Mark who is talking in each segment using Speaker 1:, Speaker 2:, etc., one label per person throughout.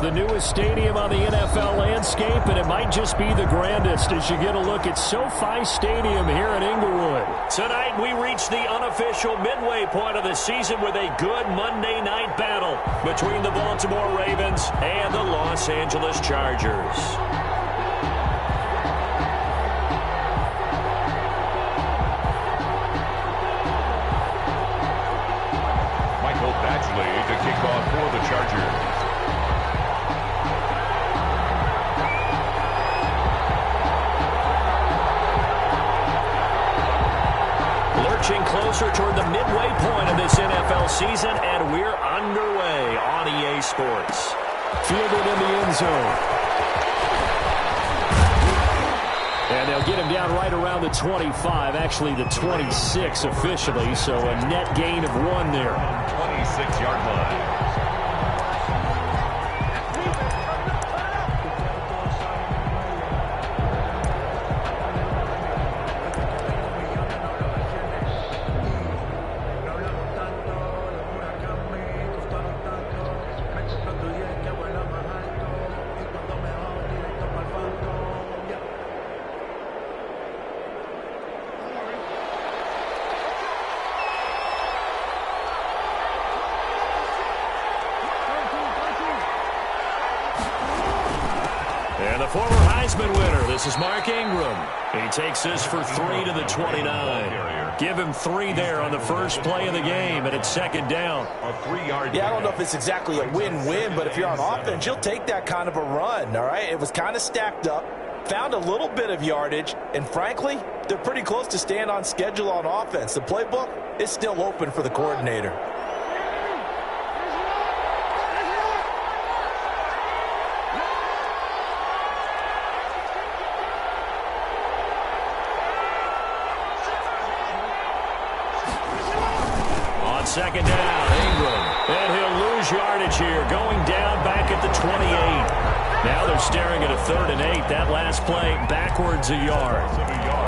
Speaker 1: the newest stadium on the NFL landscape, and it might just be the grandest as you get a look at SoFi Stadium here in Inglewood. Tonight, we reach the unofficial midway point of the season with a good Monday night battle between the Baltimore Ravens and the Los Angeles Chargers.
Speaker 2: To kick off for the Chargers.
Speaker 1: Lurching closer toward the midway point of this NFL season, and we're underway on EA Sports. Fielded in the end zone. And they'll get him down right around the 25, actually the 26 officially, so a net gain of 1 there.
Speaker 2: 26-yard line.
Speaker 1: And the former Heisman winner, this is Mark Ingram. He takes this for 3 to the 29. Give him 3 there on the first play of the game, and it's second down.
Speaker 3: A 3-yard. Yeah, I don't know if it's exactly a win-win, but if you're on offense, you'll take that kind of a run, all right? It was kind of stacked up, found a little bit of yardage, and frankly, they're pretty close to staying on schedule on offense. The playbook is still open for the coordinator.
Speaker 1: Second down, Ingram. And he'll lose yardage here, going down back at the 28. Now they're staring at a 3rd and 8. That last play backwards a yard.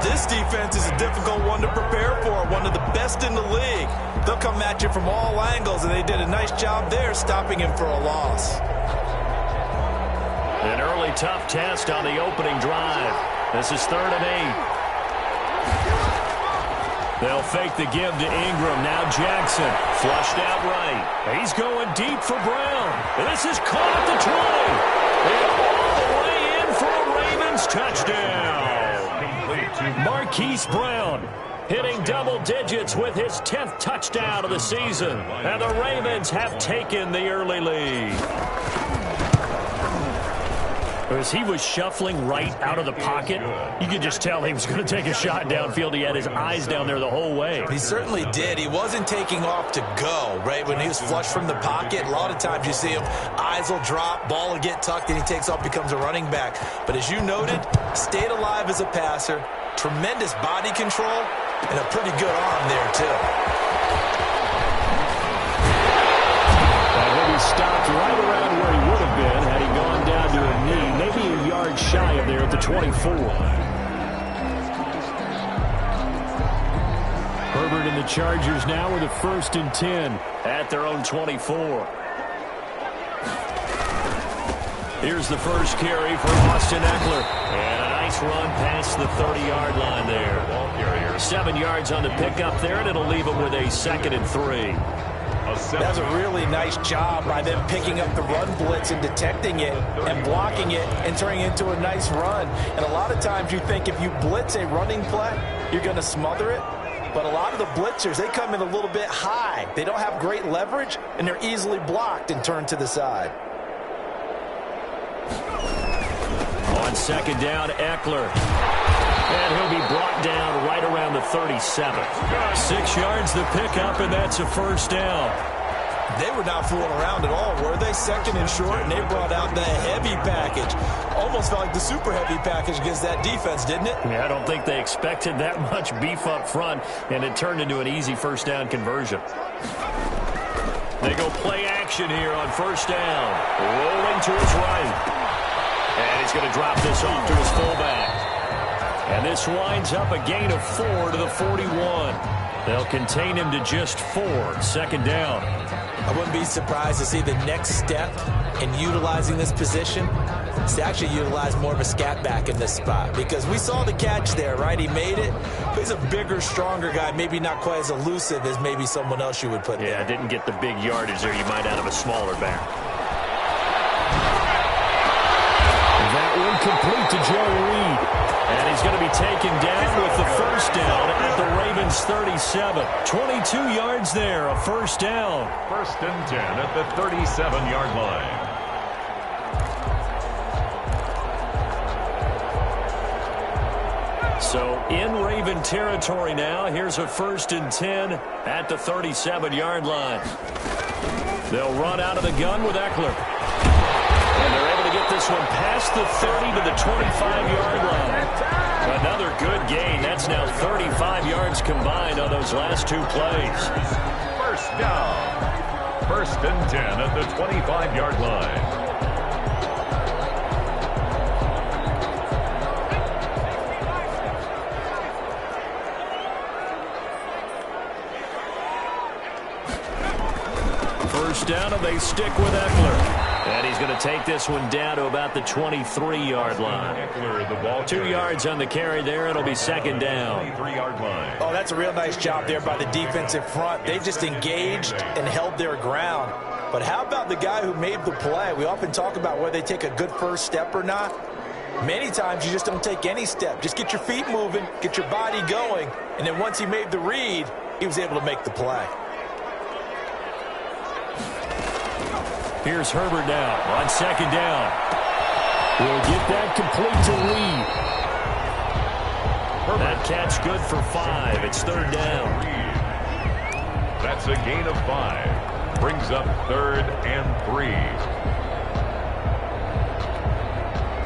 Speaker 3: This defense is a difficult one to prepare for, one of the best in the league. They'll come at you from all angles, and they did a nice job there stopping him for a loss.
Speaker 1: An early tough test on the opening drive. This is 3rd and 8. They'll fake the give to Ingram. Now Jackson flushed out right. He's going deep for Brown. This is caught at the 20. And all the way in for a Ravens touchdown. Marquise Brown hitting double digits with his 10th touchdown of the season. And the Ravens have taken the early lead. As he was shuffling right out of the pocket, you could just tell he was going to take a shot downfield. He had his eyes down there the whole way.
Speaker 3: He certainly did. He wasn't taking off to go, right? When he was flushed from the pocket, a lot of times you see him, eyes will drop, ball will get tucked, and he takes off, becomes a running back. But as you noted, stayed alive as a passer, tremendous body control, and a pretty good arm there, too.
Speaker 1: He'll be stopped right around where he would have been had he gone down to a knee, maybe a yard shy of there at the 24. Herbert and the Chargers now with a 1st and 10 at their own 24. Here's the first carry for Austin Eckler. And a nice run past the 30-yard line there. 7 yards on the pickup there, and it'll leave him with a 2nd and 3.
Speaker 3: That was a really nice job by them picking up the run blitz and detecting it and blocking it and turning it into a nice run. And a lot of times you think if you blitz a running play, you're going to smother it. But a lot of the blitzers, they come in a little bit high. They don't have great leverage, and they're easily blocked and turned to the side.
Speaker 1: On second down, Eckler. And he'll be brought down right around the 37. 6 yards the pickup, and that's a first down.
Speaker 3: They were not fooling around at all, were they? 2nd and short, and they brought out the heavy package. Almost felt like the super heavy package against that defense, didn't it?
Speaker 1: Yeah, I don't think they expected that much beef up front, and it turned into an easy first down conversion. They go play action here on first down. Rolling to his right. And he's going to drop this off to his fullback. And this winds up a gain of 4 to the 41. They'll contain him to just 4. Second down.
Speaker 3: I wouldn't be surprised to see the next step in utilizing this position is to actually utilize more of a scat back in this spot, because we saw the catch there, right? He made it. But he's a bigger, stronger guy, maybe not quite as elusive as maybe someone else you would put there.
Speaker 1: Yeah, didn't get the big yardage there you might out of a smaller back. That one complete to Joe Reed. And he's going to be taken down with the first down at the Ravens 37. 22 yards there, a first down.
Speaker 2: 1st and 10 at the 37-yard line.
Speaker 1: So in Raven territory now. Here's a 1st and 10 at the 37-yard line. They'll run out of the gun with Eckler. And they're able to get this one past the 30 to the 25-yard line. Another good gain. That's now 35 yards combined on those last 2 plays.
Speaker 2: First down. 1st and 10 at the 25-yard line.
Speaker 1: First down, and they stick with Eckler. And he's going to take this one down to about the 23-yard line. 2 yards on the carry there. It'll be 2nd down.
Speaker 2: 23-yard line.
Speaker 3: Oh, that's a real nice job there by the defensive front. They just engaged and held their ground. But how about the guy who made the play? We often talk about whether they take a good first step or not. Many times you just don't take any step. Just get your feet moving, get your body going, and then once he made the read, he was able to make the play.
Speaker 1: Here's Herbert now on 2nd down. We'll get that complete to Reed. That catch good for 5. It's 3rd down.
Speaker 2: That's a gain of 5. Brings up 3rd and 3.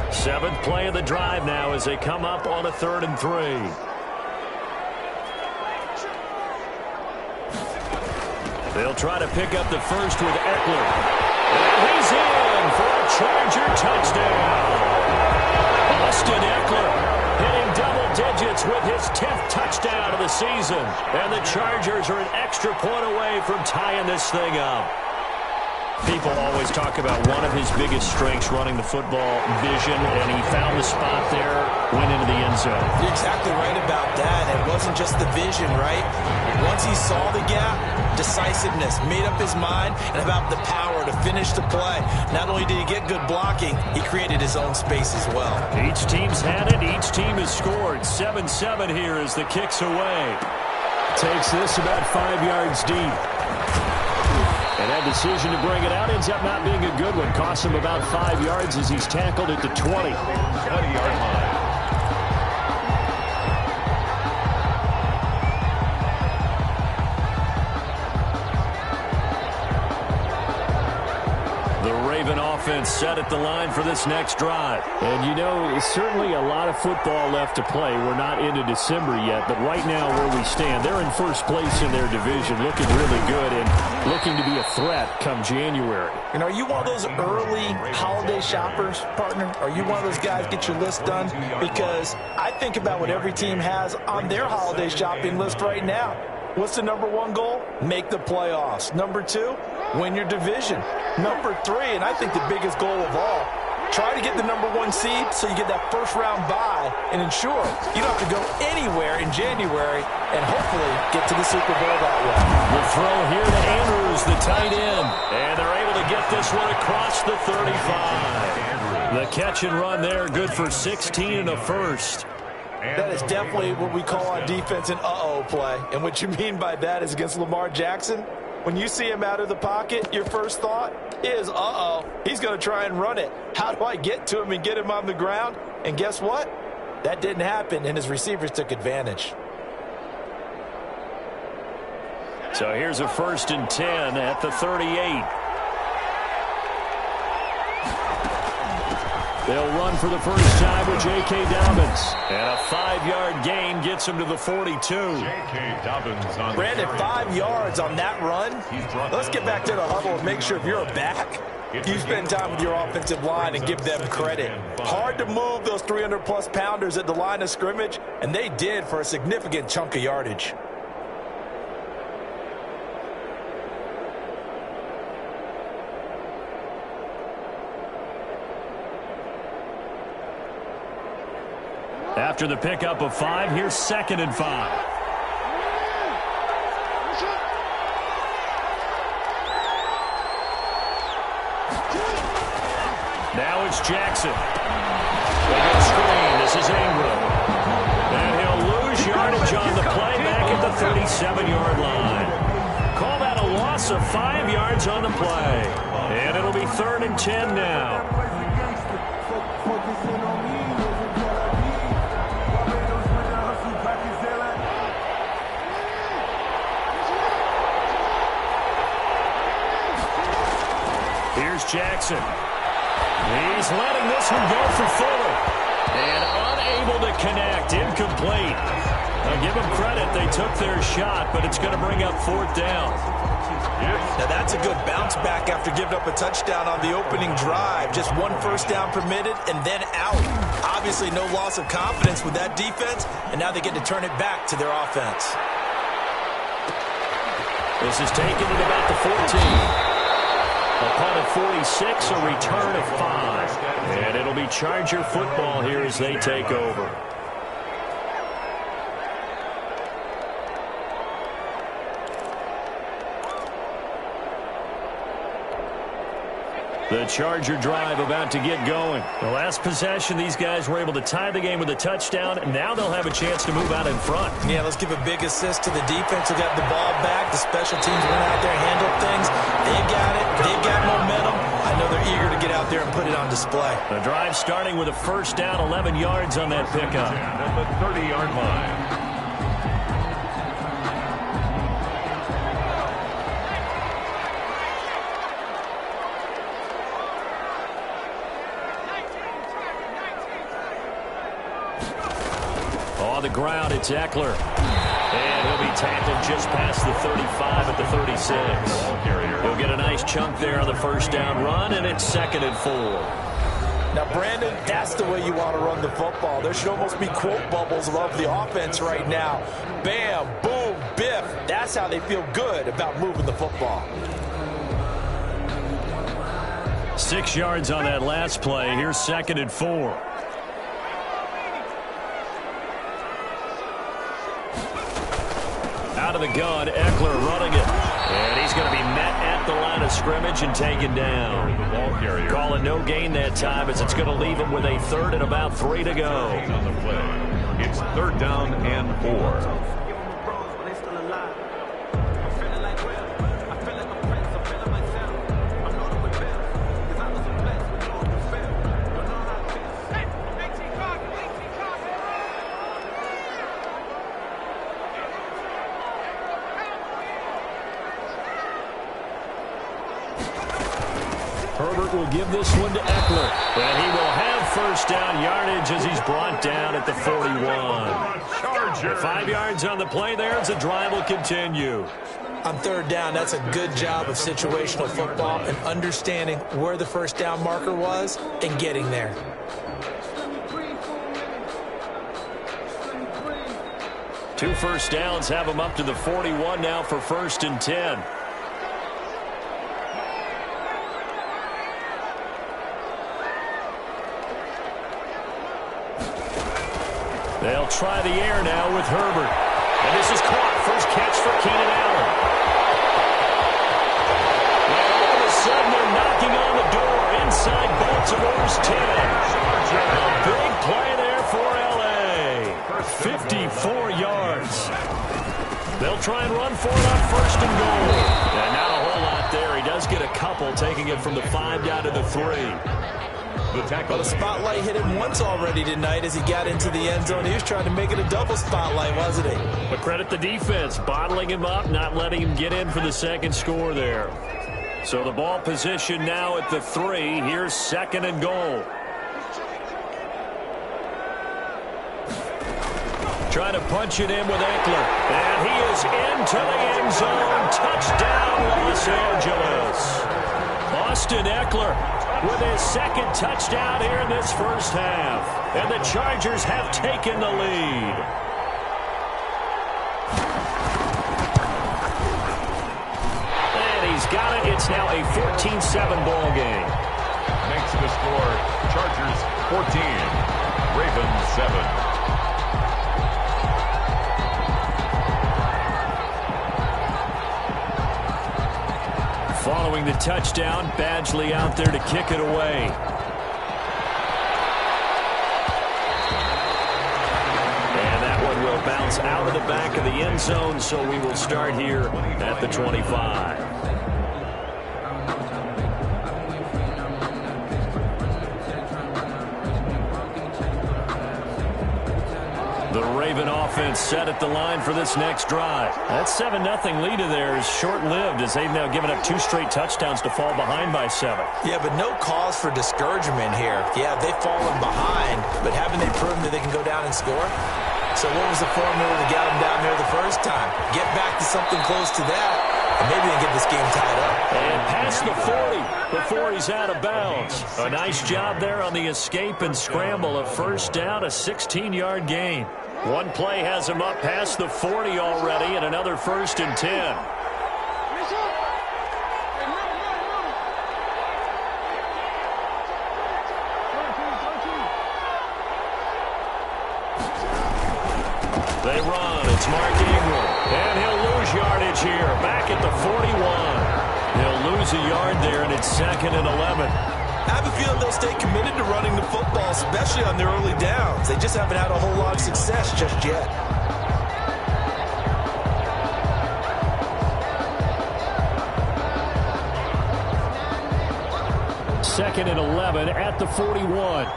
Speaker 1: 7th play of the drive now as they come up on a 3rd and 3. They'll try to pick up the first with Eckler. He's in for a Charger touchdown. Austin Eckler hitting double digits with his 10th touchdown of the season. And the Chargers are an extra point away from tying this thing up. People always talk about one of his biggest strengths running the football, vision, and he found the spot there, went into the end zone.
Speaker 3: You're exactly right about that. It wasn't just the vision, right? Once he saw the gap, decisiveness, made up his mind, and about the power to finish the play. Not only did he get good blocking, he created his own space as well.
Speaker 1: Each team's had it. Each team has scored. 7-7 here as the kick's away. Takes this about 5 yards deep. And that decision to bring it out ends up not being a good one. Costs him about 5 yards as he's tackled at the 20.
Speaker 2: 20-yard line.
Speaker 1: Offense set at the line for this next drive. And you know, certainly a lot of football left to play. We're not into December yet, but right now where we stand, they're in first place in their division, looking really good and looking to be a threat come January.
Speaker 3: And are you one of those early holiday shoppers, partner? Are you one of those guys get your list done? Because I think about what every team has on their holiday shopping list right now. What's the number 1 goal? Make the playoffs. Number 2, win your division. Number 3, and I think the biggest goal of all, try to get the number 1 seed so you get that first-round bye and ensure you don't have to go anywhere in January and hopefully get to the Super Bowl that way.
Speaker 1: The throw here to Andrews, the tight end. And they're able to get this one across the 35. The catch and run there, good for 16 and a first.
Speaker 3: That is definitely what we call on defense an uh-oh play. And what you mean by that is against Lamar Jackson, when you see him out of the pocket, your first thought is, uh-oh, he's going to try and run it. How do I get to him and get him on the ground? And guess what? That didn't happen, and his receivers took advantage.
Speaker 1: So here's a 1st and 10 at the 38. They'll run for the first time with J.K. Dobbins. And a 5-yard gain gets him to the 42.
Speaker 2: J.K. Dobbins on
Speaker 3: Brandon, 5 yards on that run. Let's get back to the huddle and make sure if you're a back, you spend time with your offensive line and give them credit. Hard to move those 300-plus pounders at the line of scrimmage, and they did for a significant chunk of yardage.
Speaker 1: After the pickup of 5, here's 2nd and 5. Now it's Jackson. They go screen. This is Ingram. And he'll lose yardage on the play back at the 37-yard line. Call that a loss of 5 yards on the play. And it'll be 3rd and 10 now. Here's Jackson. He's letting this one go for Fuller. And unable to connect. Incomplete. Now give them credit. They took their shot, but it's going to bring up 4th down.
Speaker 3: Now that's a good bounce back after giving up a touchdown on the opening drive. Just 1 first down permitted and then out. Obviously no loss of confidence with that defense, and now they get to turn it back to their offense.
Speaker 1: This is taken at about the 14. A punt of 46, a return of 5. And it'll be Charger football here as they take over. The Charger drive about to get going. The last possession, these guys were able to tie the game with a touchdown, and now they'll have a chance to move out in front.
Speaker 3: Yeah, let's give a big assist to the defense who got the ball back. The special teams went out there and handled things. They've got it. They've got momentum. I know they're eager to get out there and put it on display.
Speaker 1: The drive starting with a first down, 11 yards on that pickup.
Speaker 2: At the 30-yard line.
Speaker 1: On the ground, it's Eckler. And he'll be tackled just past the 35 at the 36. He'll get a nice chunk there on the first down run, and it's 2nd and 4.
Speaker 3: Now, Brandon, that's the way you want to run the football. There should almost be quote bubbles above the offense right now. Bam, boom, biff. That's how they feel good about moving the football.
Speaker 1: 6 yards on that last play. Here's 2nd and 4. Out of the gun, Eckler running it. And he's going to be met at the line of scrimmage and taken down. Call it no gain that time as it's going to leave him with a 3rd and about 3 to go.
Speaker 2: On the play. It's 3rd down and 4.
Speaker 1: Herbert will give this one to Eckler. And he will have first down yardage as he's brought down at the 41. 5 yards on the play there as the drive will continue.
Speaker 3: On 3rd down, that's a good job of situational football and understanding where the first down marker was and getting there.
Speaker 1: Two first downs have him up to the 41 now for 1st and 10. They'll try the air now with Herbert. And this is caught. First catch for Keenan Allen. And all of a sudden, they're knocking on the door inside Baltimore's 10. A big play there for L.A. 54 yards. They'll try and run for it on 1st and goal. And not a whole lot there. He does get a couple, taking it from the 5 down to the 3.
Speaker 3: Well, the spotlight hit him once already tonight as he got into the end zone. He was trying to make it a double spotlight, wasn't he?
Speaker 1: But credit the defense, bottling him up, not letting him get in for the second score there. So the ball position now at the 3. Here's 2nd and goal. Trying to punch it in with Eckler. And he is into the end zone. Touchdown, Los Angeles. Austin Eckler with his 2nd touchdown here in this first half. And the Chargers have taken the lead. And he's got it. It's now a 14-7 ball game.
Speaker 2: Makes the score Chargers 14, Ravens 7.
Speaker 1: touchdown. Badgley out there to kick it away. And that one will bounce out of the back of the end zone, so we will start here at the 25. The Raven offense set at the line for this next drive. That 7-0 lead of theirs is short-lived as they've now given up 2 straight touchdowns to fall behind by 7.
Speaker 3: Yeah, but no cause for discouragement here. Yeah, they've fallen behind, but haven't they proven that they can go down and score? So what was the formula to get them down there the first time? Get back to something close to that, and maybe they get this game tied up.
Speaker 1: And past the 40 before he's out of bounds. A nice job there on the escape and scramble. A first down, a 16-yard gain. One play has him up past the 40 already, and another 1st and 10. They run. It's Mark Ingram. And he'll lose yardage here. Back at the 41. He'll lose a yard there, and it's 2nd and 11.
Speaker 3: I have a feeling they'll stay committed to running the football, especially on their early downs. They just haven't had a whole lot of success just yet.
Speaker 1: Second and 11 at the 41.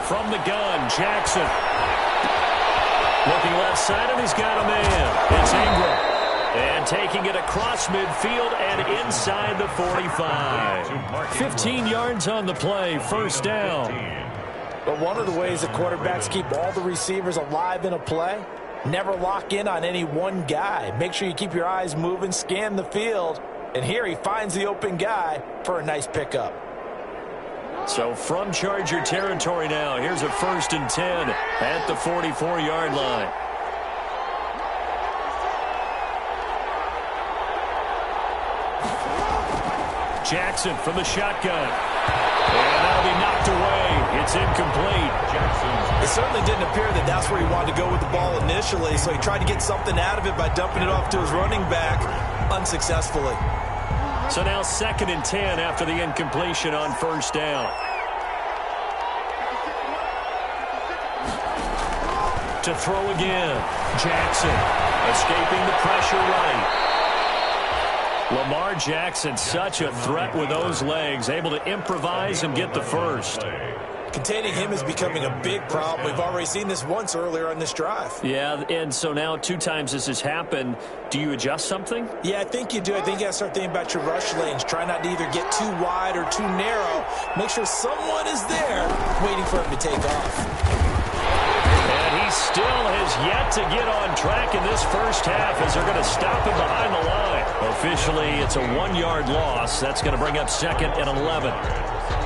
Speaker 1: From the gun, Jackson. Looking left side, and he's got a man. It's Ingram. And taking it across midfield and inside the 45. 15 yards on the play, first down.
Speaker 3: But one of the ways that quarterbacks keep all the receivers alive in a play, never lock in on any one guy. Make sure you keep your eyes moving, scan the field. And here he finds the open guy for a nice pickup.
Speaker 1: So from Charger territory now, here's a 1st and 10 at the 44-yard line. Jackson from the shotgun. And that'll be knocked away. It's incomplete.
Speaker 3: It certainly didn't appear that that's where he wanted to go with the ball initially, so he tried to get something out of it by dumping it off to his running back unsuccessfully.
Speaker 1: So now 2nd and 10 after the incompletion on first down. To throw again. Jackson escaping the pressure right. Lamar Jackson, such a threat with those legs, able to improvise and get the first.
Speaker 3: Containing him is becoming a big problem. We've already seen this once earlier on this drive.
Speaker 1: Yeah, and so now 2 times this has happened. Do you adjust something?
Speaker 3: Yeah, I think you do. I think you got to start thinking about your rush lanes. Try not to either get too wide or too narrow. Make sure someone is there waiting for him to take off.
Speaker 1: And he still has yet to get on track in this first half as they're going to stop him behind the line. Officially, it's a 1-yard loss. That's going to bring up 2nd and 11.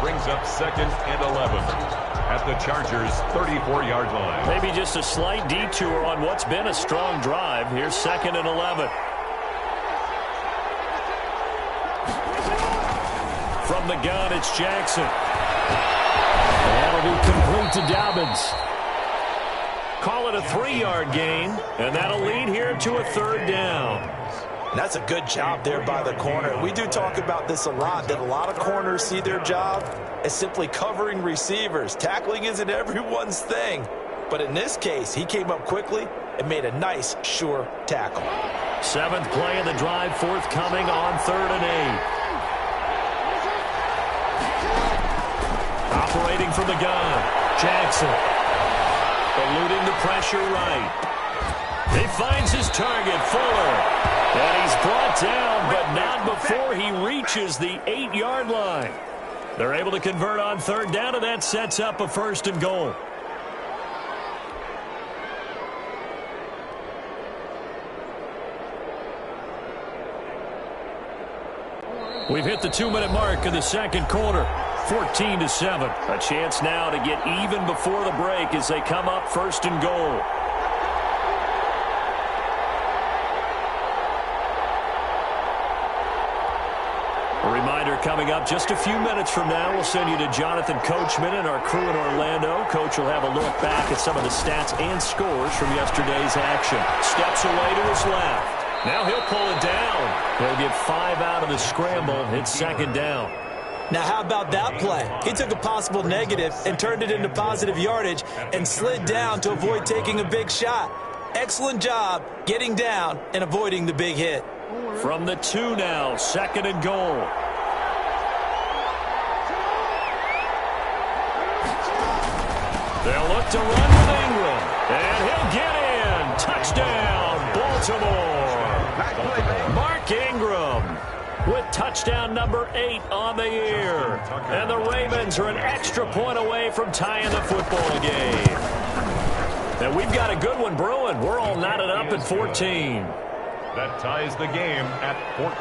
Speaker 2: Brings up 2nd and 11 at the Chargers' 34-yard line.
Speaker 1: Maybe just a slight detour on what's been a strong drive. Here's 2nd and 11. From the gun, it's Jackson. That'll be complete to Dobbins. Call it a 3-yard gain, and that'll lead here to a 3rd down.
Speaker 3: That's a good job there by the corner. We do talk about this a lot, that a lot of corners see their job as simply covering receivers. Tackling isn't everyone's thing. But in this case, he came up quickly and made a nice, sure tackle.
Speaker 1: 7th play of the drive forthcoming on 3rd and 8. Operating from the gun, Jackson. Eluding the pressure right. He finds his target, Fuller. And he's brought down, but not before he reaches the 8-yard line. They're able to convert on 3rd down, and that sets up a 1st and goal. We've hit the 2-minute mark of the 2nd quarter. 14-7. A chance now to get even before the break as they come up 1st and goal. Reminder coming up just a few minutes from now. We'll send you to Jonathan Coachman and our crew in Orlando. Coach will have a look back at some of the stats and scores from yesterday's action. Steps away to his left. Now he'll pull it down. He'll get 5 out of the scramble. It's second down.
Speaker 3: Now, how about that play? He took a possible negative and turned it into positive yardage and slid down to avoid taking a big shot. Excellent job getting down and avoiding the big hit.
Speaker 1: From the 2 now, second and goal. They'll look to run with Ingram. And he'll get in. Touchdown, Baltimore. Mark Ingram with touchdown number 8 on the year. And the Ravens are an extra point away from tying the football game. And we've got a good one brewing. We're all knotted up at 14.
Speaker 2: That ties the game at 14.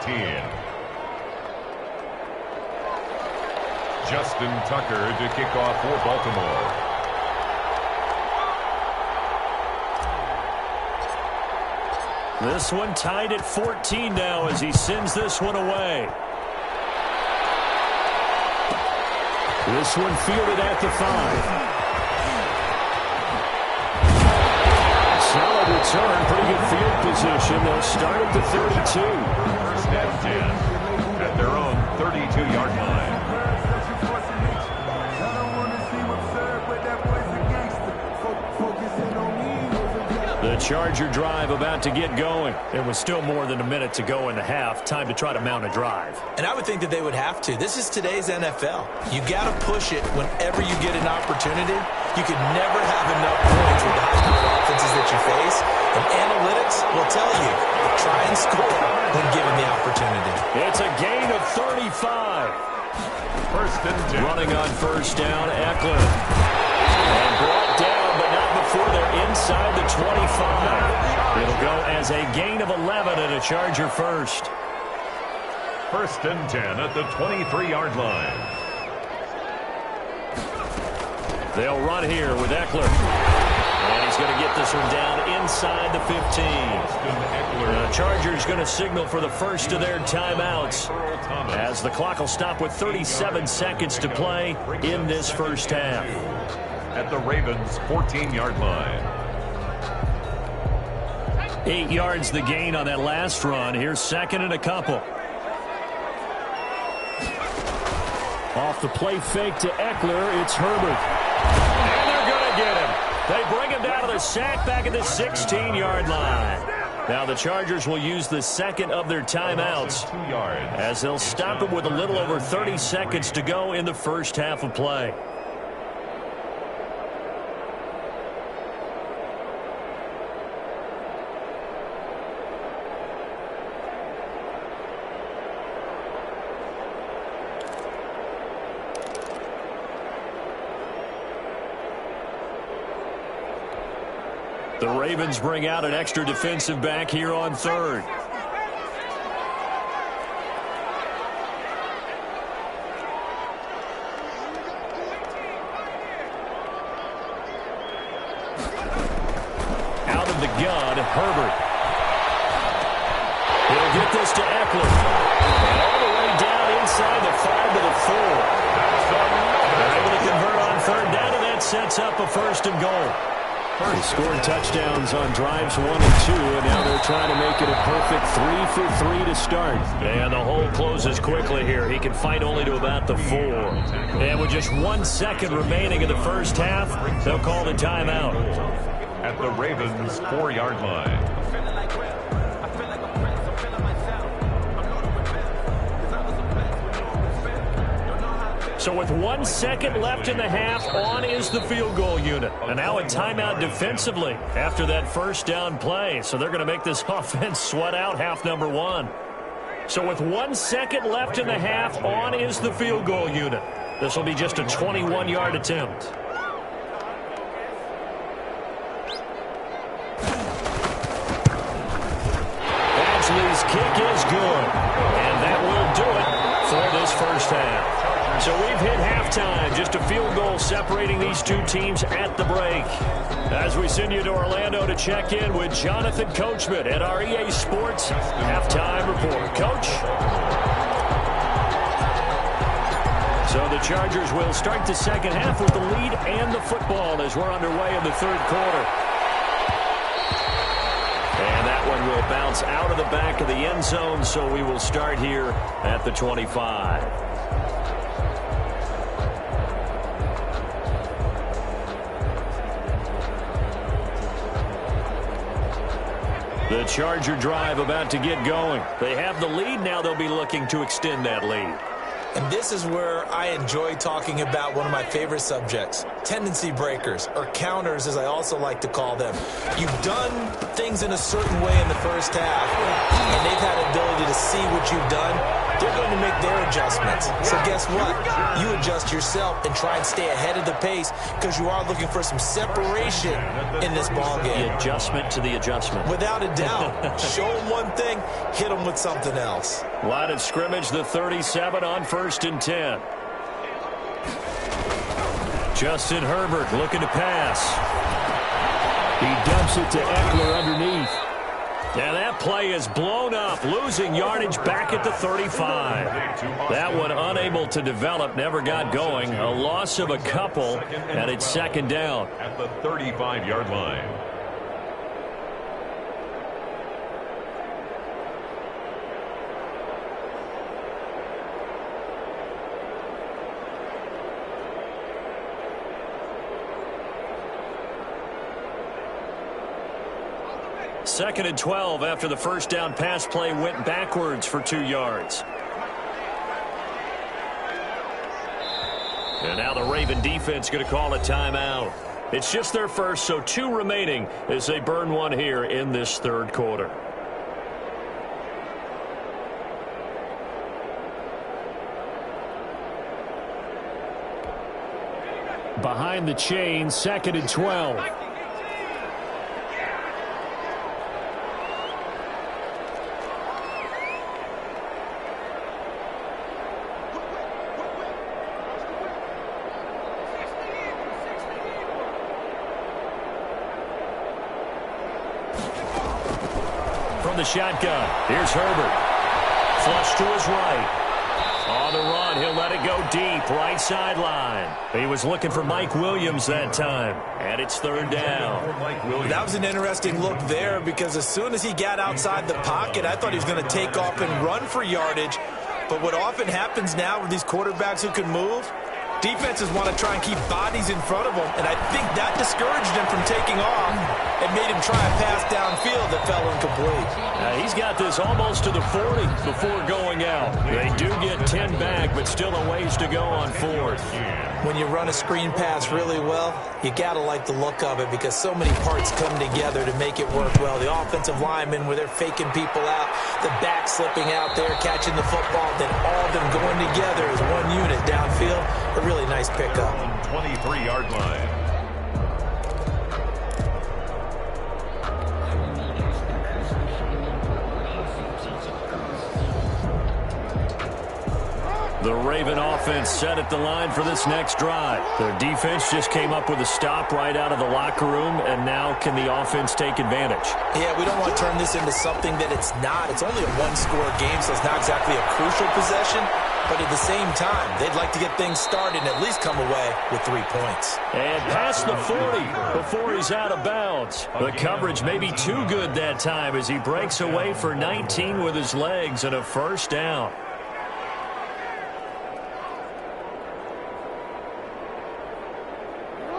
Speaker 2: Justin Tucker to kick off for Baltimore.
Speaker 1: This one tied at 14 now as he sends this one away. This one fielded at the 5. Solid return, pretty good field position. They'll start at the 32.
Speaker 2: First and 10 at their own 32-yard line.
Speaker 1: The Charger drive about to get going. There was still more than a minute to go in the half. Time to try to mount a drive.
Speaker 3: And I would think that they would have to. This is today's NFL. You got to push it whenever you get an opportunity. You could never have enough points with the high-powered offenses that you face. And analytics will tell you, try and score when given the opportunity.
Speaker 1: It's a gain of 35.
Speaker 2: First and 10.
Speaker 1: Running on first down, Eckler. And brought down, but not before they're inside the 25. It'll go as a gain of 11 and a Charger first.
Speaker 2: First and 10 at the 23-yard line.
Speaker 1: They'll run here with Eckler. And he's going to get this one down inside the 15. The Chargers going to signal for the first of their timeouts as the clock will stop with 37 seconds to play in this first half.
Speaker 2: At the Ravens' 14-yard line.
Speaker 1: 8 yards the gain on that last run. Here's second and a couple. Off the play fake to Eckler, it's Herbert. And they're going to get him. They bring him down to the sack back at the 16-yard line. Now the Chargers will use the second of their timeouts as they'll stop him with a little over 30 seconds to go in the first half of play. The Ravens bring out an extra defensive back here on third. Out of the gun, Herbert. He'll get this to Eckler. And all the way down inside the 5 to the 4. They're able to convert on third down, and that sets up a first and goal. They scored touchdowns on drives 1 and 2, and now they're trying to make it a perfect 3 for 3 to start. And the hole closes quickly here. He can fight only to about the 4. And with just 1 second remaining in the first half, they'll call the timeout.
Speaker 2: At the Ravens' 4-yard line.
Speaker 1: So with 1 second left in the half, on is the field goal unit. And now a timeout defensively after that first down play. So they're going to make this offense sweat out half number 1. So with 1 second left in the half, on is the field goal unit. This will be just a 21-yard attempt. Badgley's kick is good. And that will do it for this first half. So we've hit halftime, just a field goal separating these two teams at the break. As we send you to Orlando to check in with Jonathan Coachman at our EA Sports Halftime Report. Coach? So the Chargers will start the second half with the lead and the football as we're underway in the third quarter. And that one will bounce out of the back of the end zone, so we will start here at the 25. The Charger drive about to get going. They have the lead. Now they'll be looking to extend that lead.
Speaker 3: And this is where I enjoy talking about one of my favorite subjects, tendency breakers, or counters as I also like to call them. You've done things in a certain way in the first half, and they've had the ability to see what you've done. They're going to make their adjustments. So guess what? You adjust yourself and try and stay ahead of the pace because you are looking for some separation in this ball game.
Speaker 1: The adjustment to the adjustment.
Speaker 3: Without a doubt. Show them one thing, hit them with something else.
Speaker 1: Line of scrimmage, the 37 on 1st and 10. Justin Herbert looking to pass. He dumps it to Eckler underneath. And that play is blown up, losing yardage back at the 35. That one unable to develop, never got going. A loss of a couple, and it's second down.
Speaker 2: At the 35-yard line.
Speaker 1: Second and 12 after the first down pass play went backwards for 2 yards. And now the Raven defense going to call a timeout. It's just their first, so 2 remaining as they burn one here in this third quarter. Behind the chain, second and 12. The shotgun. Here's Herbert. Flush to his right. On the run, he'll let it go deep. Right sideline. He was looking for Mike Williams that time. And it's third down.
Speaker 3: That was an interesting look there because as soon as he got outside the pocket, I thought he was going to take off and run for yardage. But what often happens now with these quarterbacks who can move, defenses want to try and keep bodies in front of them, and I think that discouraged him from taking off and made him try a pass downfield that fell incomplete.
Speaker 1: He's got this almost to the 40 before going out. They do get 10 back, but still a ways to go on 4th.
Speaker 3: When you run a screen pass really well, you got to like the look of it because so many parts come together to make it work well. The offensive linemen where they're faking people out, the back slipping out there, catching the football, then all of them going together as one unit downfield. A really nice pickup.
Speaker 2: 23-yard line.
Speaker 1: The Raven offense set at the line for this next drive. Their defense just came up with a stop right out of the locker room, and now can the offense take advantage?
Speaker 3: Yeah, we don't want to turn this into something that it's not. It's only a one-score game, so it's not exactly a crucial possession. But at the same time, they'd like to get things started and at least come away with 3 points.
Speaker 1: And past the 40 before he's out of bounds. The coverage may be too good that time as he breaks away for 19 with his legs and a first down.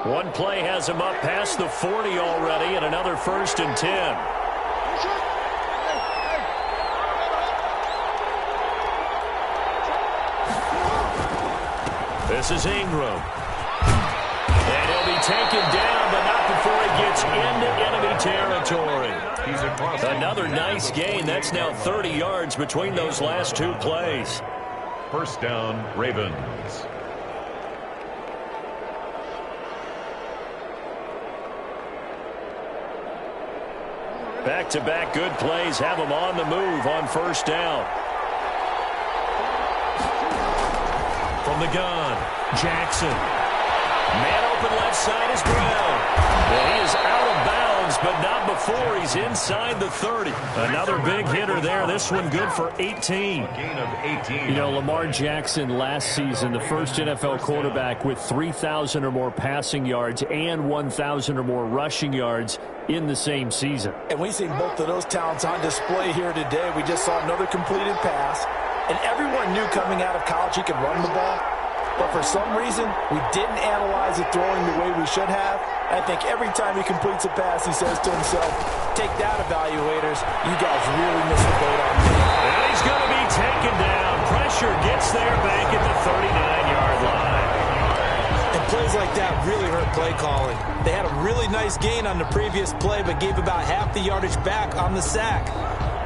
Speaker 1: One play has him up past the 40 already, and another 1st and 10. This is Ingram. And he'll be taken down, but not before he gets into enemy territory. Another nice gain. That's now 30 yards between those last 2 plays.
Speaker 2: First down, Ravens.
Speaker 1: Back-to-back good plays have them on the move on first down. From the gun, Jackson. Man open left side is Brown. And he is out of bounds but not before he's inside the 30. Another big hitter there. This one good for 18.
Speaker 2: Gain of 18.
Speaker 1: You know, Lamar Jackson last season, the first NFL quarterback with 3,000 or more passing yards and 1,000 or more rushing yards in the same season.
Speaker 3: And we've seen both of those talents on display here today. We just saw another completed pass. And everyone knew coming out of college he could run the ball. But for some reason, we didn't analyze it throwing the way we should have. I think every time he completes a pass, he says to himself, take that, evaluators. You guys really missed the boat on me.
Speaker 1: And he's going to be taken down. Pressure gets there back at the 39-yard line.
Speaker 3: And plays like that really hurt play calling. They had a really nice gain on the previous play, but gave about half the yardage back on the sack.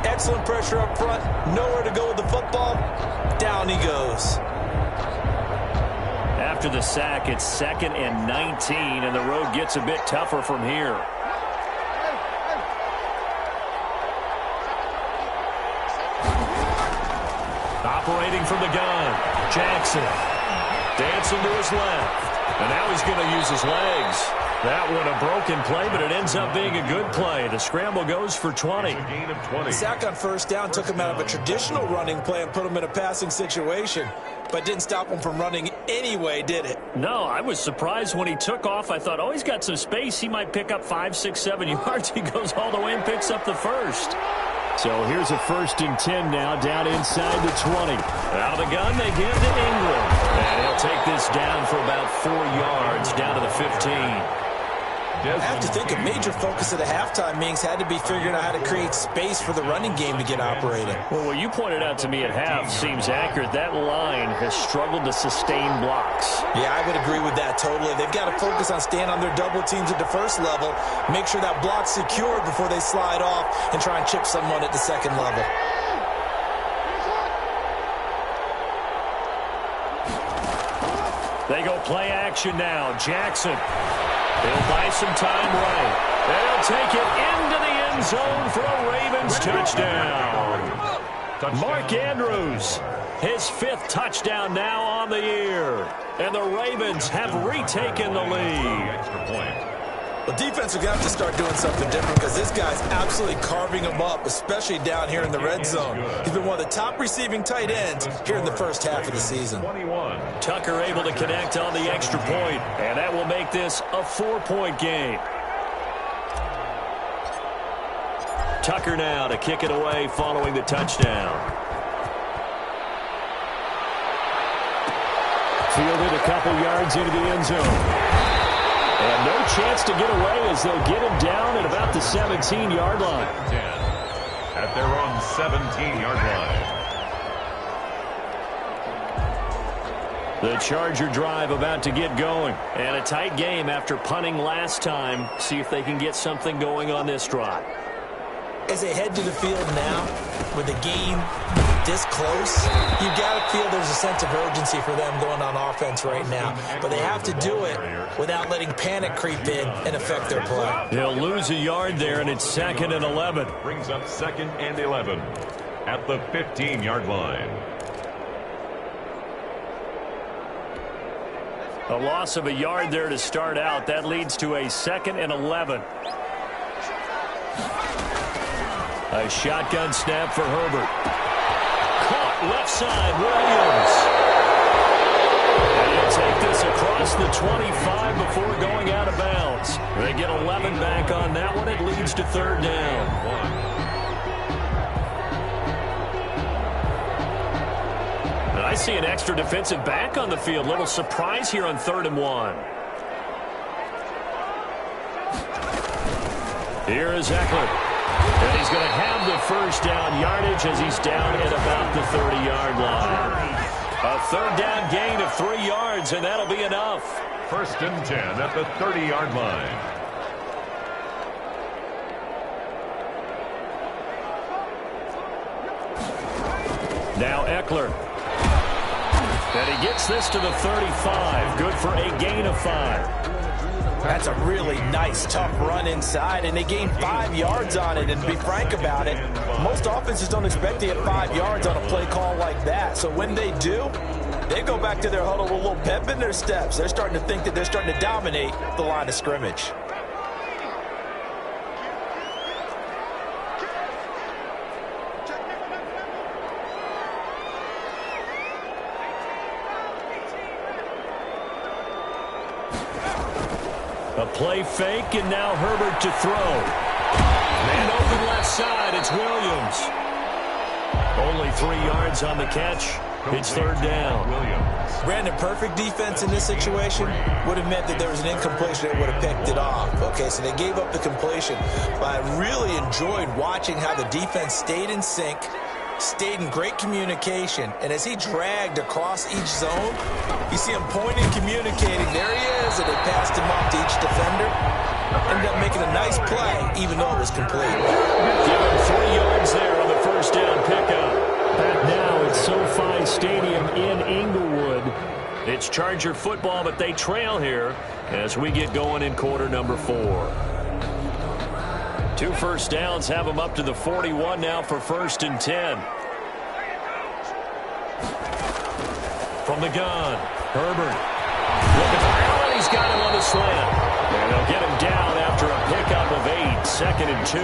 Speaker 3: Excellent pressure up front. Nowhere to go with the football. Down he goes.
Speaker 1: After the sack, it's 2nd and 19, and the road gets a bit tougher from here. Operating from the gun, Jackson. Dancing to his left. And now he's going to use his legs. That one a broken play, but it ends up being a good play. The scramble goes for 20.
Speaker 2: Gain of 20.
Speaker 3: Sack on first down took him out of a traditional running play and put him in a passing situation. But didn't stop him from running anyway, did it?
Speaker 1: No, I was surprised when he took off. I thought, oh, he's got some space. He might pick up 5, 6, 7 yards. He goes all the way and picks up the first. So here's a 1st and 10 now, down inside the 20. Out of the gun, they give to Ingram. And he'll take this down for about 4 yards, down to the 15.
Speaker 3: I have to think a major focus at the halftime meetings had to be figuring out how to create space for the running game to get operating.
Speaker 1: Well, what you pointed out to me at half seems accurate. That line has struggled to sustain blocks.
Speaker 3: Yeah, I would agree with that totally. They've got to focus on staying on their double teams at the first level, make sure that block's secured before they slide off and try and chip someone at the second level.
Speaker 1: They go play action now. Jackson. He'll buy some time right. They'll take it into the end zone for a Ravens touchdown. Mark Andrews, his 5th touchdown now on the year. And the Ravens have retaken the lead.
Speaker 2: Extra point.
Speaker 3: Well, defense are going to have to start doing something different because this guy's absolutely carving them up, especially down here in the red zone. He's been one of the top receiving tight ends here in the first half of the season.
Speaker 2: 21.
Speaker 1: Tucker able to connect on the extra point, and that will make this a 4-point game. Tucker now to kick it away following the touchdown. Fielded a couple yards into the end zone. And no chance to get away as they'll get him down at about the 17-yard line.
Speaker 2: 10 at their own 17-yard line.
Speaker 1: The Charger drive about to get going. And a tight game after punting last time. See if they can get something going on this drive.
Speaker 3: As they head to the field now, with the game this close, you've got to feel there's a sense of urgency for them going on offense right now. But they have to do it without letting panic creep in and affect their play.
Speaker 1: They'll lose a yard there, and it's 2nd and 11.
Speaker 2: Brings up 2nd and 11 at the 15-yard line.
Speaker 1: A loss of a yard there to start out. That leads to a 2nd and 11. A shotgun snap for Herbert. Caught left side, Williams. And he'll take this across the 25 before going out of bounds. They get 11 back on that one. It leads to 3rd down. And I see an extra defensive back on the field. Little surprise here on 3rd and 1. Here is Eckler. And he's going to have the first down yardage as he's down at about the 30-yard line. A 3rd down gain of 3 yards, and that'll be enough.
Speaker 2: 1st and 10 at the 30-yard line.
Speaker 1: Now Eckler. And he gets this to the 35. Good for a gain of 5.
Speaker 3: That's a really nice, tough run inside, and they gained 5 yards on it. And to be frank about it, most offenses don't expect to get 5 yards on a play call like that. So when they do, they go back to their huddle with a little pep in their steps. They're starting to think that they're starting to dominate the line of scrimmage.
Speaker 1: A play fake, and now Herbert to throw. Man open left side, it's Williams. Only 3 yards on the catch. It's third down.
Speaker 3: Brandon, perfect defense in this situation would have meant that there was an incompletion that would have picked it off. Okay, so they gave up the completion. But I really enjoyed watching how the defense stayed in sync, stayed in great communication, and as he dragged across each zone, you see him pointing, communicating. There he is, and they passed him off to each defender. Ended up making a nice play, even though it was complete.
Speaker 1: Give him 3 yards there on the first down pickup. Back now at SoFi Stadium in Inglewood. It's Charger football, but they trail here as we get going in quarter number 4. 2 first downs have them up to the 41 now for 1st and 10. From the gun, Herbert. Looking for Allen. He's got him on the slant. And they'll get him down after a pickup of 8. 2nd and 2.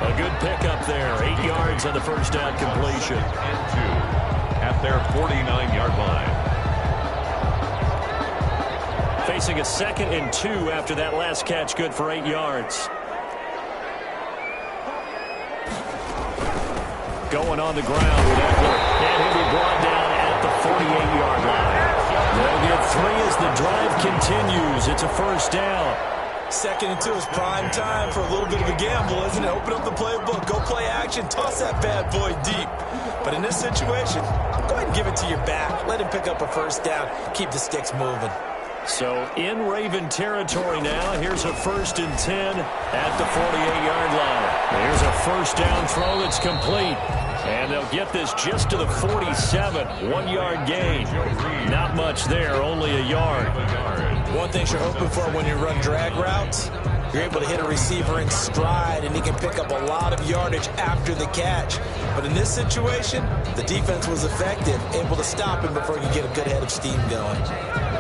Speaker 1: A good pickup there. 8 yards on the first down completion.
Speaker 2: And 2 at their 49-yard line.
Speaker 1: Facing a 2nd and 2 after that last catch. Good for 8 yards. Going on the ground with Eckler. And he'll be brought down at the 48-yard line. They'll get 3 as the drive continues. It's a first down.
Speaker 3: 2nd and 2 is prime time for a little bit of a gamble, isn't it? Open up the playbook, go play action, toss that bad boy deep. But in this situation, go ahead and give it to your back. Let him pick up a first down. Keep the sticks moving.
Speaker 1: So in Raven territory now. Here's a 1st and 10 at the 48-yard line. Here's a first down throw that's complete. And they'll get this just to the 47. 1-yard gain. Not much there, only a yard.
Speaker 3: One thing you're hoping for when you run drag routes, you're able to hit a receiver in stride, and he can pick up a lot of yardage after the catch. But in this situation, the defense was effective, able to stop him before he could get a good head of steam going.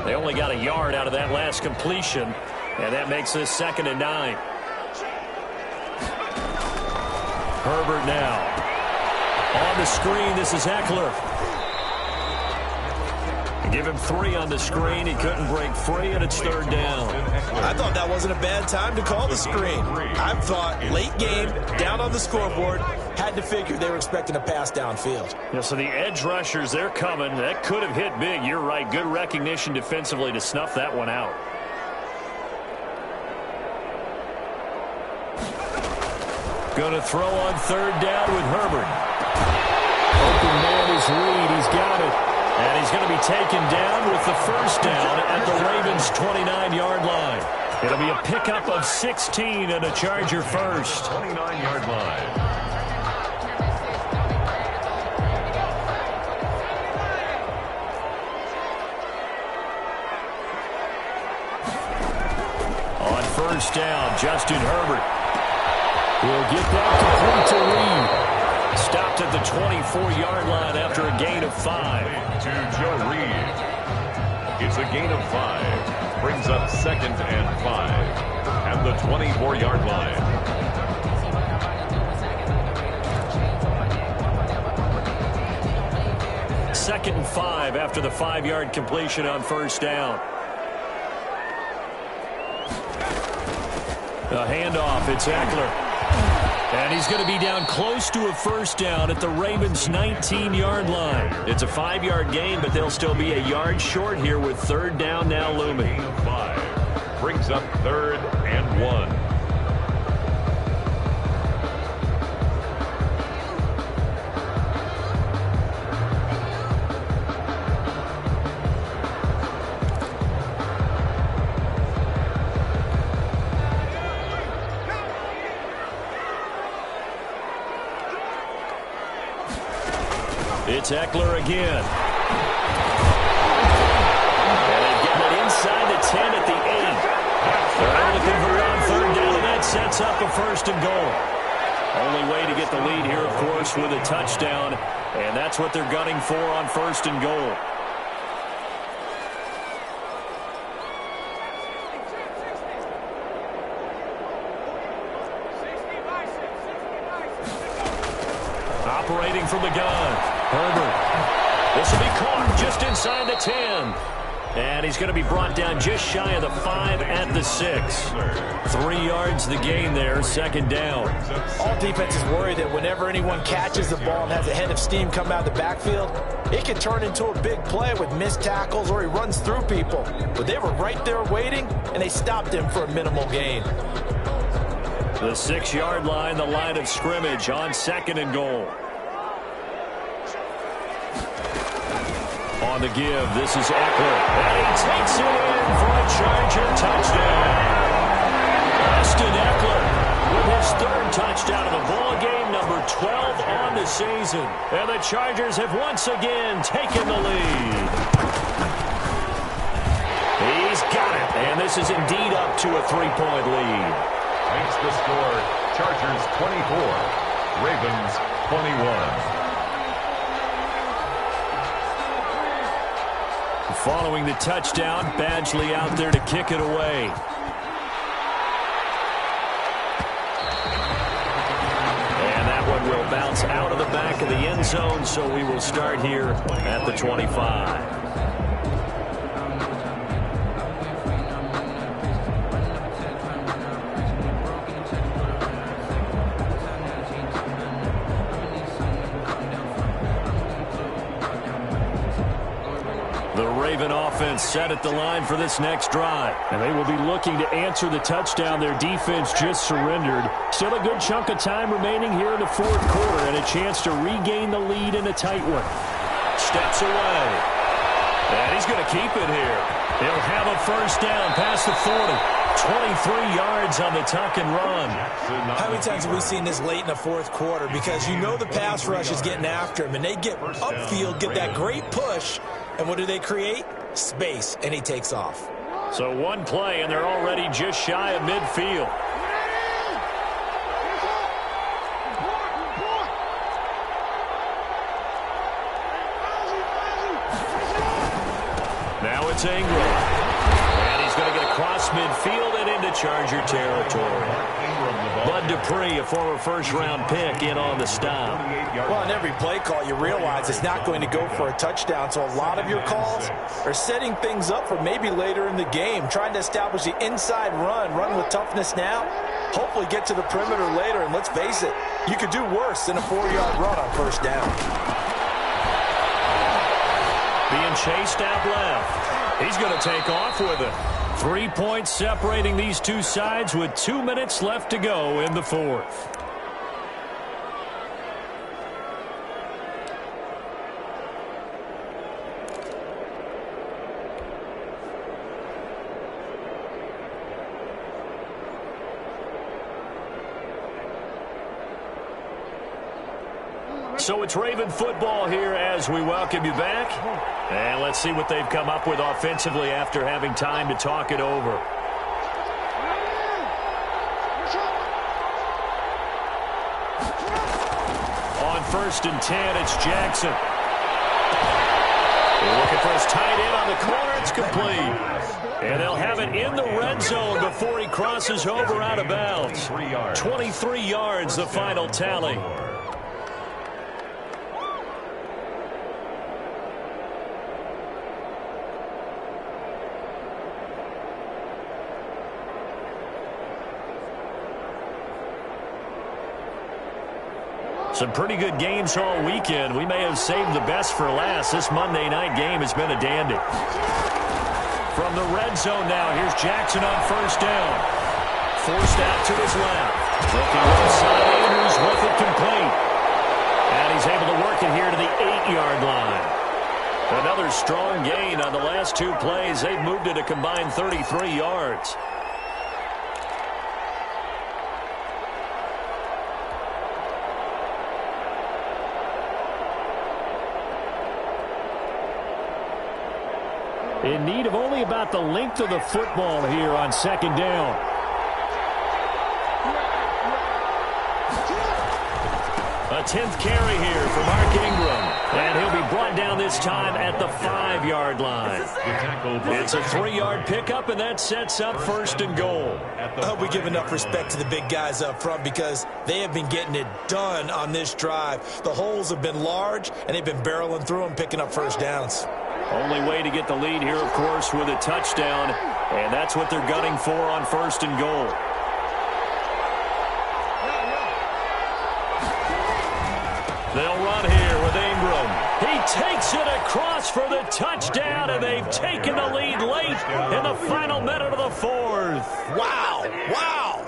Speaker 1: They only got a yard out of that last completion, and that makes this 2nd and 9. Herbert now. On the screen, this is Eckler. Give him 3 on the screen. He couldn't break free, and it's 3rd down.
Speaker 3: I thought that wasn't a bad time to call the screen. I thought late game, down on the scoreboard, had to figure they were expecting a pass downfield.
Speaker 1: Yeah, so the edge rushers, they're coming. That could have hit big. You're right. Good recognition defensively to snuff that one out. Going to throw on 3rd down with Herbert. Open man is Reed. He's got it. And he's going to be taken down with the first down at the Ravens' 29-yard line. It'll be a pickup of 16 and a Charger first.
Speaker 2: 29-yard line.
Speaker 1: On first down, Justin Herbert will get that complete to Reed. Stopped at the 24-yard line after a gain of 5.
Speaker 2: To Joe Reed. It's a gain of 5. Brings up 2nd and 5 at the 24-yard line.
Speaker 1: Second and 5 after the 5-yard completion on first down. A handoff, it's Eckler. And he's going to be down close to a first down at the Ravens' 19-yard line. It's a 5-yard gain, but they'll still be a yard short here with 3rd down now looming.
Speaker 2: 5 brings up 3rd and 1.
Speaker 1: It's Eckler again. And they get it inside the 10 at the 8. They're able to convert on 3rd down, and that sets up a 1st and goal. Only way to get the lead here, of course, with a touchdown, and that's what they're gunning for on 1st and goal. Operating from the gun, Herbert. This will be caught just inside the 10. And he's going to be brought down just shy of the 5 at the 6. 3 yards the gain there, second down.
Speaker 3: All defenses worry that whenever anyone catches the ball and has a head of steam come out of the backfield, it can turn into a big play with missed tackles or he runs through people. But they were right there waiting, and they stopped him for a minimal gain.
Speaker 1: The 6-yard line, the line of scrimmage on second and goal. On the give, this is Eckler. And he takes it in for a Charger touchdown. Austin Eckler with his 3rd touchdown of the ball game, number 12 on the season. And the Chargers have once again taken the lead. He's got it. And this is indeed up to a 3-point lead.
Speaker 2: Makes the score Chargers 24, Ravens 21.
Speaker 1: Following the touchdown, Badgley out there to kick it away. And that one will bounce out of the back of the end zone, so we will start here at the 25. Offense set at the line for this next drive. And they will be looking to answer the touchdown their defense just surrendered. Still a good chunk of time remaining here in the 4th quarter and a chance to regain the lead in a tight one. Steps away. And he's going to keep it here. He'll have a first down past the 40. 23 yards on the tuck and run.
Speaker 3: How many times have we seen this late in the 4th quarter? Because you know the pass rush is getting after him, and they get upfield, get that great push, and what do they create? Space, and he takes off.
Speaker 1: So one play, and they're already just shy of midfield. Now it's Ingram. And he's going to get across midfield and into Charger territory. Bud Dupree, a former first-round pick, in on the stop.
Speaker 3: Well, in every play call, you realize it's not going to go for a touchdown, so a lot of your calls are setting things up for maybe later in the game, trying to establish the inside run with toughness now, hopefully get to the perimeter later, and let's face it, you could do worse than a 4-yard run on first down.
Speaker 1: Being chased out left. He's going to take off with it. 3 points separating these two sides with 2 minutes left to go in the 4th. So it's Raven football here as we welcome you back. And let's see what they've come up with offensively after having time to talk it over. On 1st and 10, it's Jackson. They're looking for his tight end on the corner. It's complete. And they'll have it in the red zone before he crosses over out of bounds. 23 yards, the final tally. Some pretty good games all weekend. We may have saved the best for last. This Monday night game has been a dandy. From the red zone now, here's Jackson on first down. Forced out to his left. Looking inside, Andrews with it complete. And he's able to work it here to the 8-yard line. Another strong gain on the last 2 plays. They've moved it a combined 33 yards. In need of only about the length of the football here on second down. A 10th carry here for Mark Ingram. And he'll be brought down this time at the 5-yard line. It's a 3-yard pickup, and that sets up 1st and goal.
Speaker 3: I hope we give enough respect to the big guys up front because they have been getting it done on this drive. The holes have been large, and they've been barreling through them, picking up first downs.
Speaker 1: Only way to get the lead here, of course, with a touchdown, and that's what they're gunning for on 1st and goal. They'll run here with Ingram. He takes it across for the touchdown, and they've taken the lead late in the final minute of the 4th.
Speaker 3: Wow. Wow.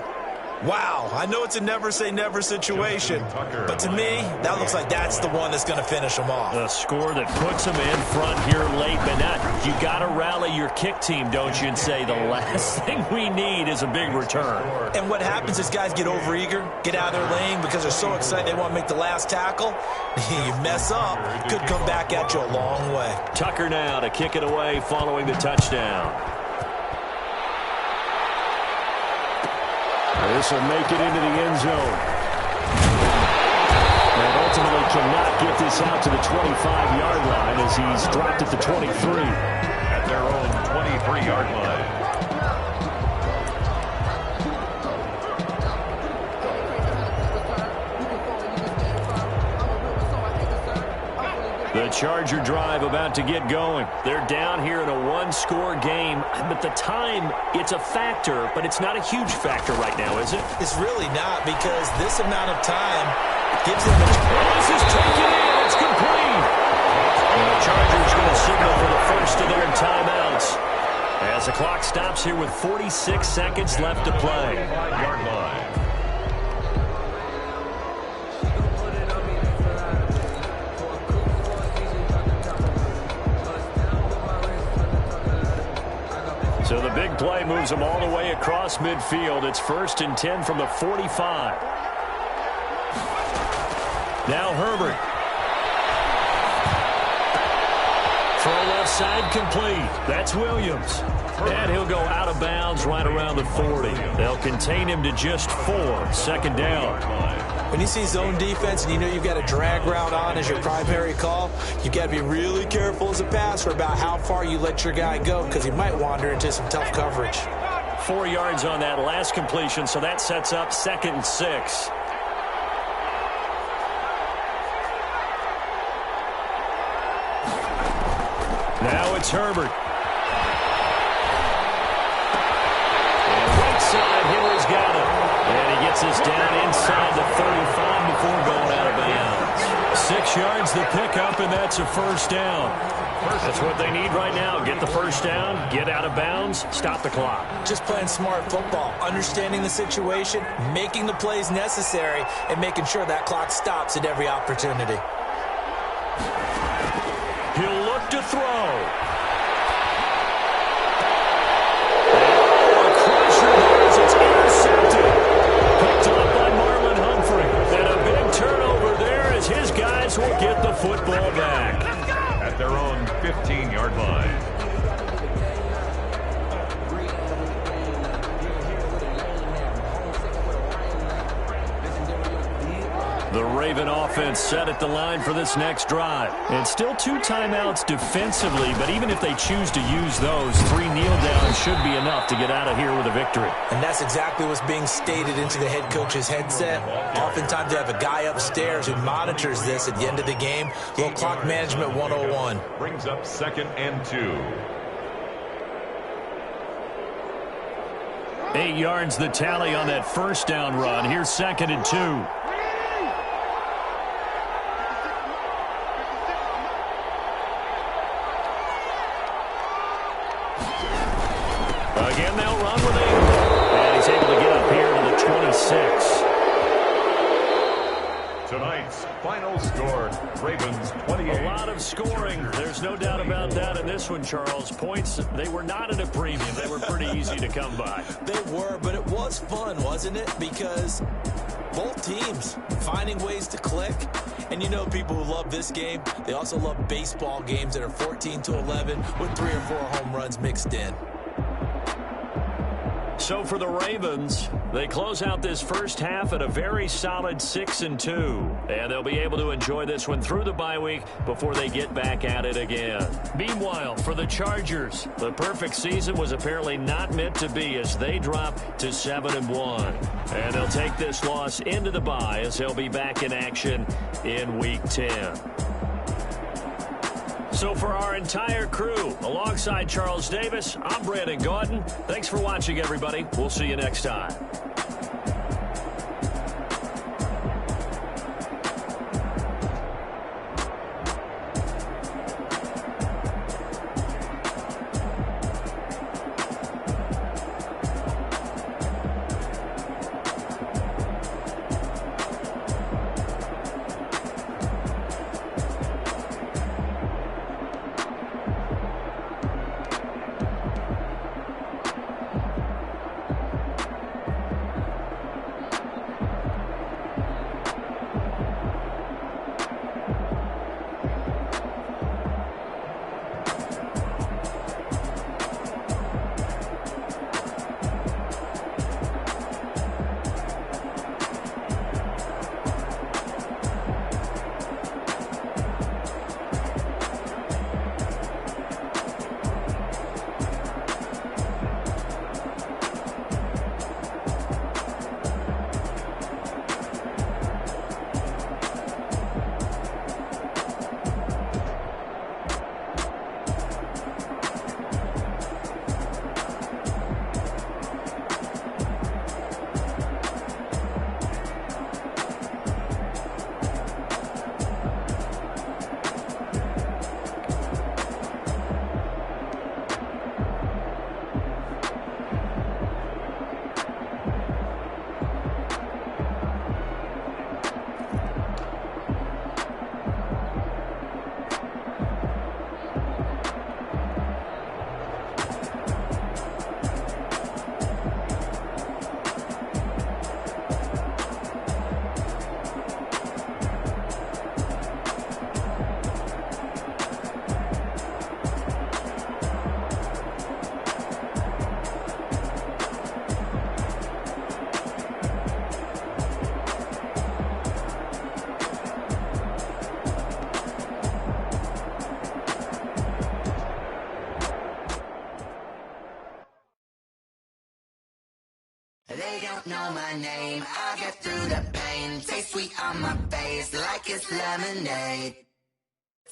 Speaker 3: Wow. I know it's a never-say-never situation, but to me, that looks like that's the one that's going to finish them off.
Speaker 1: A score that puts them in front here late, but not. You got to rally your kick team, don't you, and say the last thing we need is a big return.
Speaker 3: And what happens is guys get overeager, get out of their lane because they're so excited they want to make the last tackle. You mess up, could come back at you a long way.
Speaker 1: Tucker now to kick it away following the touchdown. This will make it into the end zone. And ultimately cannot get this out to the 25-yard line as he's dropped at the 23.
Speaker 2: At their own 23-yard line.
Speaker 1: The Charger drive about to get going. They're down here in a one-score game. But the time, it's a factor, but it's not a huge factor right now, is it?
Speaker 3: It's really not, because this amount of time gives them a chance.
Speaker 1: This is taken in. It's complete. And the Chargers going to signal for the first of their timeouts as the clock stops here with 46 seconds left to play.
Speaker 2: Yard line.
Speaker 1: So the big play moves them all the way across midfield. It's 1st and 10 from the 45. Now Herbert. Throw left side complete. That's Williams. And he'll go out of bounds right around the 40. They'll contain him to just 4. 2nd down.
Speaker 3: When you see zone defense and you know you've got a drag route on as your primary call, you've got to be really careful as a passer about how far you let your guy go, because he might wander into some tough coverage.
Speaker 1: 4 yards on that last completion, so that sets up 2nd and 6. Now it's Herbert. And right side, Henry's got it. And he gets this down inside the 35 before going out of bounds. 6 yards the pickup, and that's a 1st down. That's what they need right now. Get the 1st down, get out of bounds, stop the clock.
Speaker 3: Just playing smart football, understanding the situation, making the plays necessary, and making sure that clock stops at every opportunity.
Speaker 1: He'll look to throw. It's intercepted. Picked up by Marlon Humphrey. And a big turnover there as his guys will get the football back.
Speaker 2: At their own 15-yard line.
Speaker 1: The Raven offense set at the line for this next drive. And still 2 timeouts defensively, but even if they choose to use those, 3 kneel downs should be enough to get out of here with a victory.
Speaker 3: And that's exactly what's being stated into the head coach's headset. Oftentimes they have a guy upstairs who monitors this at the end of the game. Little clock management 101.
Speaker 2: Brings up 2nd and 2.
Speaker 1: 8 yards the tally on that 1st down run. Here's 2nd and 2. Again, they'll run with him. And he's able to get up here to the 26.
Speaker 2: Tonight's final score, Ravens 28.
Speaker 1: A lot of scoring. There's no doubt about that in this one, Charles. Points, they were not at a premium. They were pretty easy to come by.
Speaker 3: They were, but it was fun, wasn't it? Because both teams finding ways to click. And you know people who love this game, they also love baseball games that are 14-11 with 3 or 4 home runs mixed in.
Speaker 1: So for the Ravens, they close out this first half at a very solid 6-2. And they'll be able to enjoy this one through the bye week before they get back at it again. Meanwhile, for the Chargers, the perfect season was apparently not meant to be as they drop to 7-1. And they'll take this loss into the bye as they'll be back in action in Week 10. So for our entire crew, alongside Charles Davis, I'm Brandon Gaudin. Thanks for watching, everybody. We'll see you next time.
Speaker 4: They don't know my name, I get through the pain. Taste sweet on my face like it's lemonade.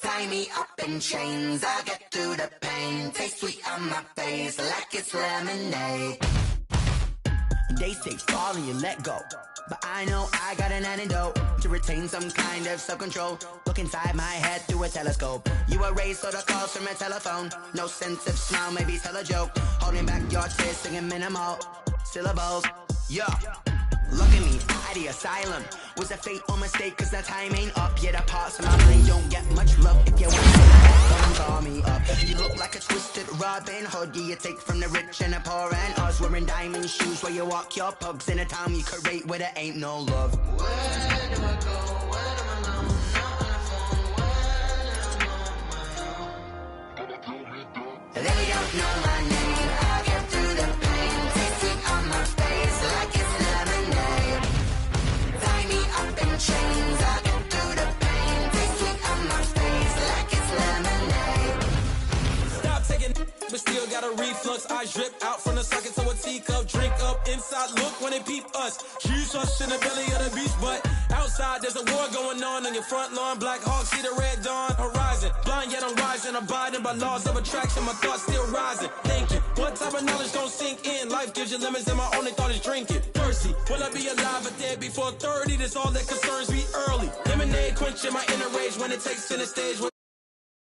Speaker 4: Tie me up in chains, I get through the pain. Taste sweet on my face like it's lemonade. They say fall and you let go, but I know I got an antidote to retain some kind of self-control. Look inside my head through a telescope. You erase all the calls from a telephone. No sense of smile, maybe tell a joke. Holding back your tears, singing minimal syllables. Yeah, look at me, at the asylum. Was a fate or mistake, cause the time ain't up. Yet the parts of my brain don't get much love. If you want to come call me up. You look like a twisted Robin Hood. You take from the rich and the poor and us. Wearing diamond shoes where you walk your pugs in a town you create where there ain't no love. Where do I go? Where do I know? Not on my own. They don't know my name. I get through the pain. Taste sweet on my face like it's lemonade. Tie me up in chains. I get through the pain. Taste sweet on my face like it's lemonade.
Speaker 5: Stop taking, but still got a reflux. I drip out from the socket to a teacup. Drink up inside. Look when they peep us. Huge us in the belly of the beach, but outside there's a war going on your front lawn. Black Hawks see the red dawn horizon. Blind yet I'm rising, abiding by laws of attraction. My thoughts still rising. Thinking, what type of knowledge don't sink in? Life gives you lemons, and my only thought is drinking. Thirsty, will I be alive or dead before 30? That's all that concerns me early. Lemonade quenching my inner rage when it takes center stage.